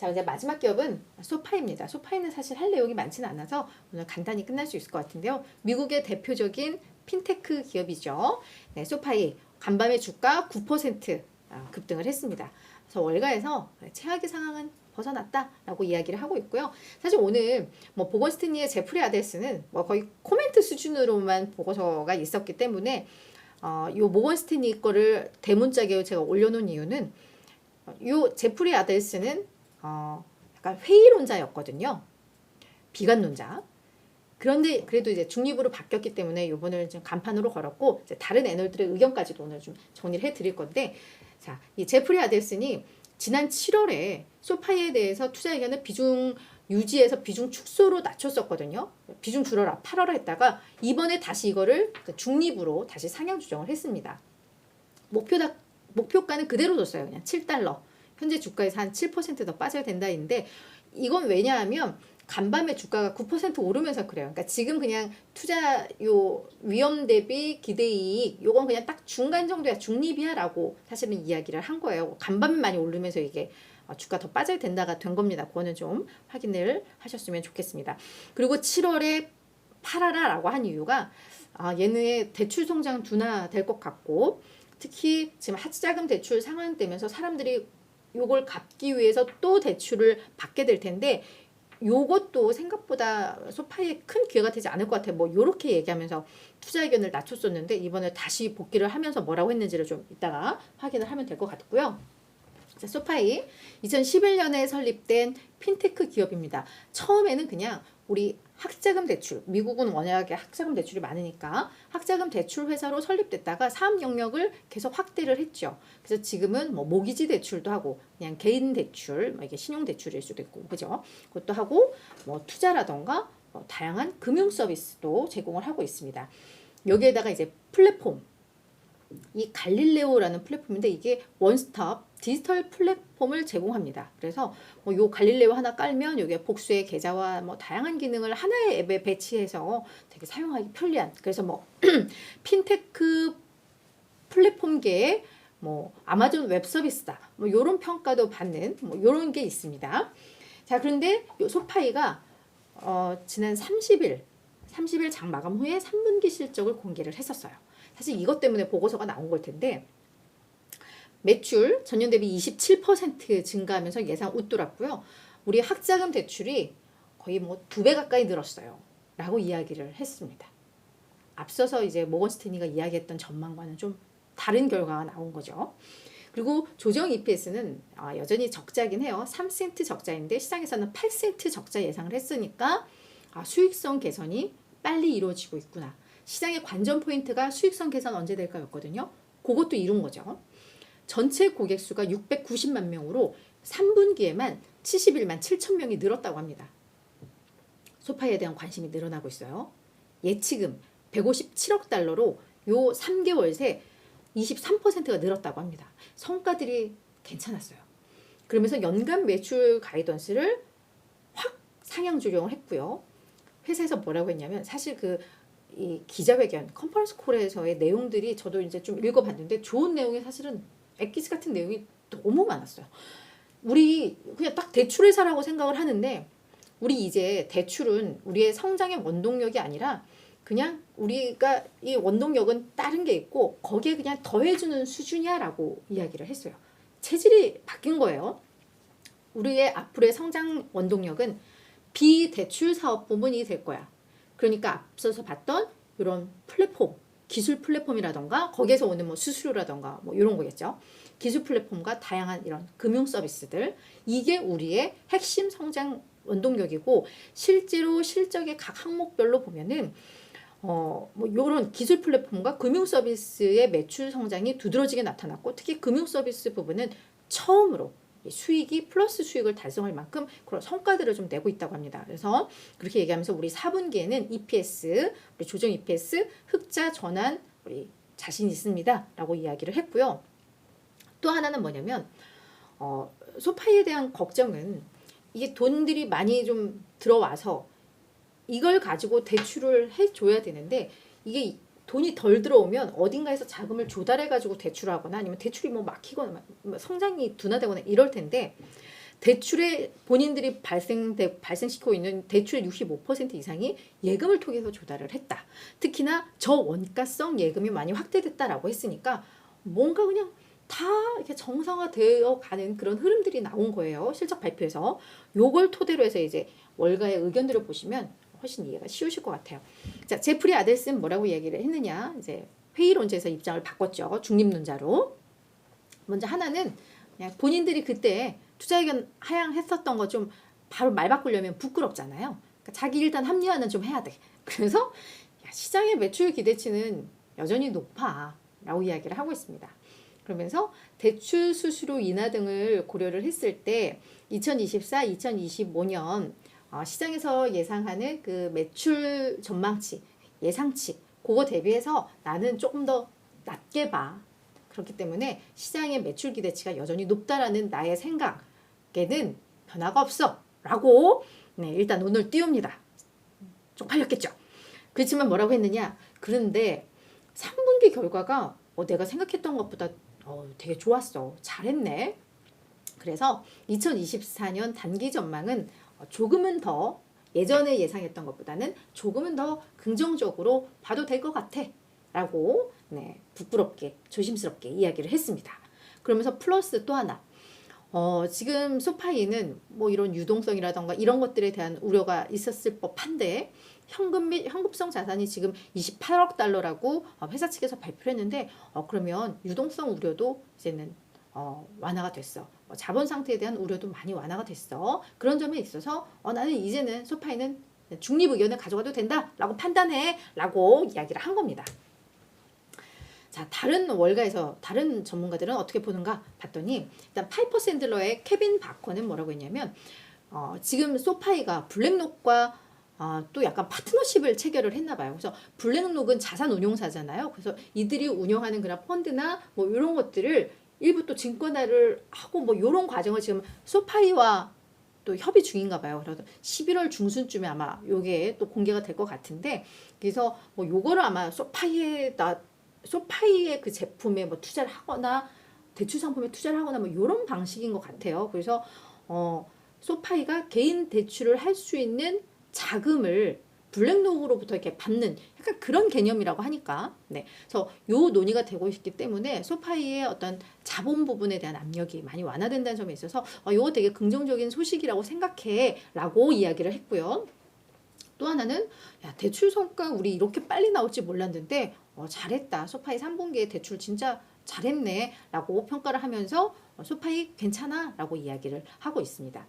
자, 이제 마지막 기업은 소파이입니다. 소파이는 사실 할 내용이 많지는 않아서 오늘 간단히 끝날 수 있을 것 같은데요. 미국의 대표적인 핀테크 기업이죠. 네, 소파이 간밤에 주가 9% 급등을 했습니다. 그래서 월가에서 최악의 상황은 벗어났다라고 이야기를 하고 있고요. 사실 오늘 뭐 보건스탠리의 제프리 아델스는 뭐 거의 코멘트 수준으로만 보고서가 있었기 때문에 요 모건스탠리 거를 대문짝에 제가 올려놓은 이유는 요 제프리 아델스는 약간 회의론자였거든요. 비관론자. 그런데 그래도 이제 중립으로 바뀌었기 때문에 요번을 좀 간판으로 걸었고 이제 다른 애널들의 의견까지도 오늘 좀 정리를 해드릴 건데, 자, 이 제프리 아델슨이 지난 7월에 소파이에 대해서 투자 의견을 비중 유지해서 비중 축소로 낮췄었거든요. 비중 줄여라 8월에 했다가 이번에 다시 이거를 중립으로 다시 상향 조정을 했습니다. 목표가는 그대로 뒀어요. 그냥 7달러. 현재 주가에서 한 7% 더 빠져야 된다인데, 이건 왜냐하면 간밤에 주가가 9% 오르면서 그래요. 그러니까 지금 그냥 투자 요 위험 대비 기대 이익 요건 그냥 딱 중간 정도야, 중립이야라고 사실은 이야기를 한 거예요. 간밤에 많이 오르면서 이게 주가 더 빠져야 된다가 된 겁니다. 그거는 좀 확인을 하셨으면 좋겠습니다. 그리고 7월에 팔아라라고 한 이유가 얘는 대출 성장 둔화될 것 같고, 특히 지금 하자금 대출 상환되면서 사람들이 요걸 갚기 위해서 또 대출을 받게 될 텐데, 요것도 생각보다 소파이에 큰 기회가 되지 않을 것 같아요. 뭐 요렇게 얘기하면서 투자 의견을 낮췄었는데 이번에 다시 복귀를 하면서 뭐라고 했는지를 좀 이따가 확인을 하면 될 것 같고요. 자, 소파이 2011년에 설립된 핀테크 기업입니다. 처음에는 그냥 우리 학자금 대출, 미국은 워낙에 학자금 대출이 많으니까 학자금 대출 회사로 설립됐다가 사업 영역을 계속 확대를 했죠. 그래서 지금은 뭐 모기지 대출도 하고 그냥 개인 대출, 뭐 이게 신용 대출일 수도 있고, 그죠? 그것도 하고 뭐 투자라던가 뭐 다양한 금융 서비스도 제공을 하고 있습니다. 여기에다가 이제 플랫폼, 이 갈릴레오라는 플랫폼인데 이게 원스톱 디지털 플랫폼을 제공합니다. 그래서 뭐 요 갈릴레오 하나 깔면 여기에 복수의 계좌와 뭐 다양한 기능을 하나의 앱에 배치해서 되게 사용하기 편리한, 그래서 뭐 핀테크 플랫폼계의 뭐 아마존 웹 서비스다, 뭐 요런 평가도 받는 뭐 요런 게 있습니다. 자, 그런데 요 소파이가 지난 30일 장 마감 후에 3분기 실적을 공개를 했었어요. 사실 이것 때문에 보고서가 나온 걸 텐데, 매출 전년 대비 27% 증가하면서 예상 웃돌았고요. 우리 학자금 대출이 거의 뭐 2배 가까이 늘었어요. 라고 이야기를 했습니다. 앞서서 이제 모건스탠리가 이야기했던 전망과는 좀 다른 결과가 나온 거죠. 그리고 조정 EPS는 여전히 적자긴 해요. 3센트 적자인데 시장에서는 8센트 적자 예상을 했으니까 수익성 개선이 빨리 이루어지고 있구나. 시장의 관전 포인트가 수익성 개선 언제 될까였거든요. 그것도 이룬 거죠. 전체 고객 수가 690만 명으로 3분기에만 71만 7천 명이 늘었다고 합니다. 소파이에 대한 관심이 늘어나고 있어요. 예치금 157억 달러로 요 3개월 새 23%가 늘었다고 합니다. 성과들이 괜찮았어요. 그러면서 연간 매출 가이던스를 확 상향 조정을 했고요. 회사에서 뭐라고 했냐면, 사실 이 기자회견 컨퍼런스 콜에서의 내용들이 저도 이제 좀 읽어봤는데 좋은 내용이 사실은 엑기스 같은 내용이 너무 많았어요. 우리 그냥 딱 대출회사라고 생각을 하는데, 우리 이제 대출은 우리의 성장의 원동력이 아니라 그냥 우리가 이 원동력은 다른 게 있고 거기에 그냥 더해주는 수준이야 라고 이야기를 했어요. 체질이 바뀐 거예요. 우리의 앞으로의 성장 원동력은 비대출 사업 부문이 될 거야. 그러니까 앞서서 봤던 이런 플랫폼, 기술 플랫폼이라던가 거기에서 오는 뭐 수수료라던가 뭐 이런 거겠죠. 기술 플랫폼과 다양한 이런 금융 서비스들, 이게 우리의 핵심 성장 원동력이고, 실제로 실적의 각 항목별로 보면은 뭐 이런 기술 플랫폼과 금융 서비스의 매출 성장이 두드러지게 나타났고, 특히 금융 서비스 부분은 처음으로 수익이 플러스 수익을 달성할 만큼 그런 성과들을 좀 내고 있다고 합니다. 그래서 그렇게 얘기하면서 우리 4분기에는 EPS, 우리 조정 EPS 흑자 전환 우리 자신 있습니다 라고 이야기를 했고요. 또 하나는 뭐냐면 소파이에 대한 걱정은 이게 돈들이 많이 좀 들어와서 이걸 가지고 대출을 해줘야 되는데, 이게 돈이 덜 들어오면 어딘가에서 자금을 조달해가지고 대출하거나 아니면 대출이 뭐 막히거나 성장이 둔화되거나 이럴 텐데, 대출에 본인들이 발생시키고 있는 대출의 65% 이상이 예금을 통해서 조달을 했다. 특히나 저원가성 예금이 많이 확대됐다라고 했으니까 뭔가 그냥 다 이렇게 정상화되어 가는 그런 흐름들이 나온 거예요. 실적 발표에서. 요걸 토대로 해서 이제 월가의 의견들을 보시면 훨씬 이해가 쉬우실 것 같아요. 자, 제프리 아델슨 뭐라고 얘기를 했느냐. 이제 회의론제에서 입장을 바꿨죠. 중립론자로. 먼저 하나는 그냥 본인들이 그때 투자 의견 하향했었던 거 좀 바로 말 바꾸려면 부끄럽잖아요. 그러니까 자기 일단 합리화는 좀 해야 돼. 그래서 야, 시장의 매출 기대치는 여전히 높아 라고 이야기를 하고 있습니다. 그러면서 대출 수수료 인하 등을 고려를 했을 때 2024, 2025년 시장에서 예상하는 그 매출 전망치, 예상치 그거 대비해서 나는 조금 더 낮게 봐. 그렇기 때문에 시장의 매출 기대치가 여전히 높다라는 나의 생각에는 변화가 없어 라고 일단 오늘 띄웁니다. 쪽팔렸겠죠. 그렇지만 뭐라고 했느냐. 그런데 3분기 결과가 내가 생각했던 것보다 되게 좋았어. 잘했네. 그래서 2024년 단기 전망은 조금은 더 예전에 예상했던 것보다는 조금은 더 긍정적으로 봐도 될 것 같아 라고 부끄럽게 조심스럽게 이야기를 했습니다. 그러면서 플러스 또 하나 지금 소파이는 뭐 이런 유동성이라던가 이런 것들에 대한 우려가 있었을 법한데 현금 및 현금성 자산이 지금 28억 달러라고 회사 측에서 발표를 했는데 그러면 유동성 우려도 이제는 완화가 됐어. 자본 상태에 대한 우려도 많이 완화가 됐어. 그런 점에 있어서 나는 이제는 소파이는 중립 의견을 가져가도 된다라고 판단해 라고 이야기를 한 겁니다. 자, 다른 월가에서 다른 전문가들은 어떻게 보는가 봤더니 일단 파이퍼 샌들러의 케빈 바커는 뭐라고 했냐면 지금 소파이가 블랙록과 또 약간 파트너십을 체결을 했나 봐요. 그래서 블랙록은 자산 운용사잖아요. 그래서 이들이 운영하는 그런 펀드나 뭐 이런 것들을 일부 또 증권화를 하고 뭐 이런 과정을 지금 소파이와 또 협의 중인가 봐요. 그래서 11월 중순쯤에 아마 요게 또 공개가 될 것 같은데 그래서 뭐 요거를 아마 소파이의 그 제품에 뭐 투자를 하거나 대출 상품에 투자를 하거나 뭐 이런 방식인 것 같아요. 그래서 소파이가 개인 대출을 할 수 있는 자금을 블랙록으로부터 이렇게 받는 약간 그런 개념이라고 하니까 그래서 요 논의가 되고 있기 때문에 소파이의 어떤 자본 부분에 대한 압력이 많이 완화된다는 점에 있어서 요거 되게 긍정적인 소식이라고 생각해 라고 이야기를 했고요. 또 하나는 대출 성과 우리 이렇게 빨리 나올지 몰랐는데 잘했다. 소파이 3분기에 대출 진짜 잘했네 라고 평가를 하면서 소파이 괜찮아 라고 이야기를 하고 있습니다.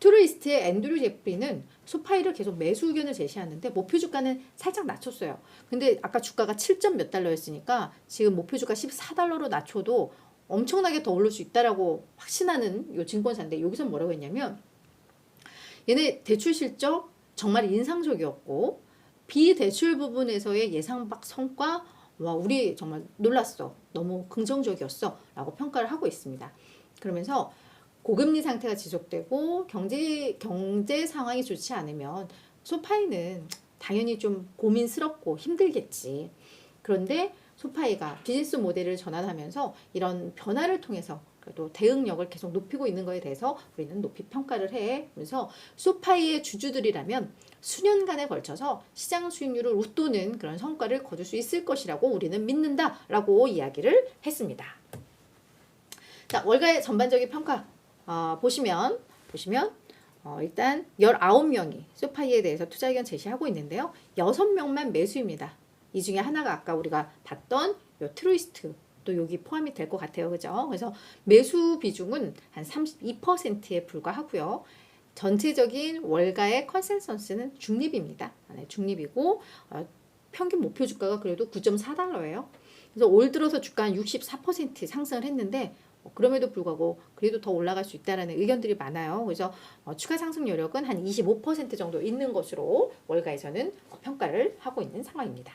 투르이스트의 앤드류 제프리는 소파이를 계속 매수 의견을 제시하는데 목표 주가는 살짝 낮췄어요. 근데 아까 주가가 7점 몇 달러였으니까 지금 목표 주가 14달러로 낮춰도 엄청나게 더 오를 수 있다라고 확신하는 요 증권사인데 여기서 뭐라고 했냐면 얘네 대출 실적 정말 인상적이었고 비대출 부분에서의 예상 밖 성과 우리 정말 놀랐어. 너무 긍정적이었어 라고 평가를 하고 있습니다. 그러면서 고금리 상태가 지속되고 경제 상황이 좋지 않으면 소파이는 당연히 좀 고민스럽고 힘들겠지. 그런데 소파이가 비즈니스 모델을 전환하면서 이런 변화를 통해서 그래도 대응력을 계속 높이고 있는 것에 대해서 우리는 높이 평가를 해. 그래서 소파이의 주주들이라면 수년간에 걸쳐서 시장 수익률을 웃도는 그런 성과를 거둘 수 있을 것이라고 우리는 믿는다라고 이야기를 했습니다. 자, 월가의 전반적인 평가 보시면 일단 19명이 소파이에 대해서 투자 의견 제시하고 있는데요. 6명만 매수입니다. 이 중에 하나가 아까 우리가 봤던 요 트루이스트 또 여기 포함이 될 것 같아요. 그죠? 그래서 매수 비중은 한 32%에 불과하고요. 전체적인 월가의 컨센서스는 중립입니다. 중립이고 평균 목표 주가가 그래도 9.4달러예요. 그래서 올 들어서 주가 한 64% 상승을 했는데 그럼에도 불구하고 그래도 더 올라갈 수 있다는 의견들이 많아요. 그래서 추가 상승 여력은 한 25% 정도 있는 것으로 월가에서는 평가를 하고 있는 상황입니다.